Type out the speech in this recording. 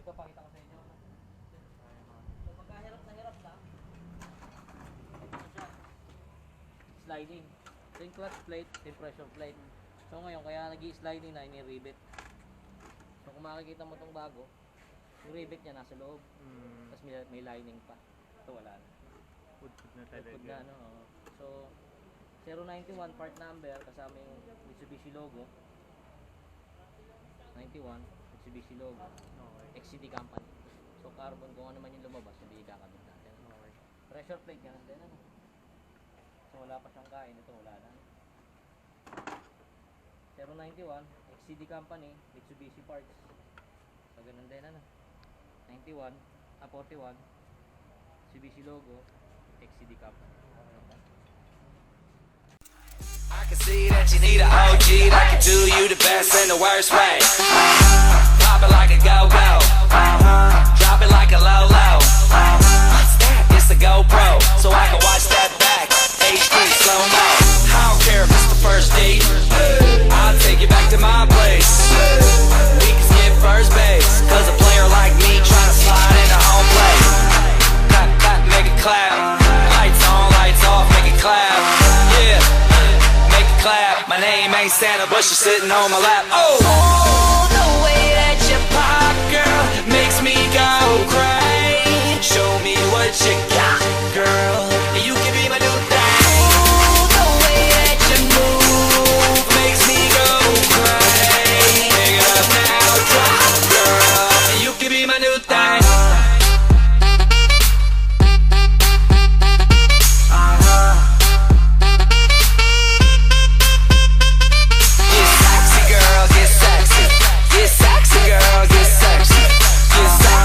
ipapakita ko sa inyo. So pagkahirap na hirap lang, ito siya. Sliding. Ito yung clutch plate, ito yung pressure plate. So ngayon, kaya nag-i-sliding na, ini-rivet. So kung makikita mo itong bago, yung rivet niya nasa loob. Tapos may lining pa. Ito wala na. Pud na talaga. Pud na, no? So, 091 part number kasama yung Mitsubishi logo. 91 Mitsubishi logo. Okay. XCD company. So carbon, kung ano man yung lumabas, hindi ikakabit natin. Okay. Pressure plate yan din, ano? So wala pa siyang kain, ito wala na. 091 XCD company, Mitsubishi parts. So ganun din, ano? 41 Mitsubishi logo, XCD company. I can see that you need an OG that can do you the best in the worst way. Pop it like a go-go. Drop it like a low-low. What's that? It's a GoPro, so I can watch that back. HD slow-mo. I don't care if it's the first date. I'll take you back to my place. We can skip first base, cause a player like me tryna slide into home plate. Clap, clap, make it clap. Lights on, lights off, make it clap. Yeah. Clap. My name ain't Santa, but she's sitting on my lap. Oh!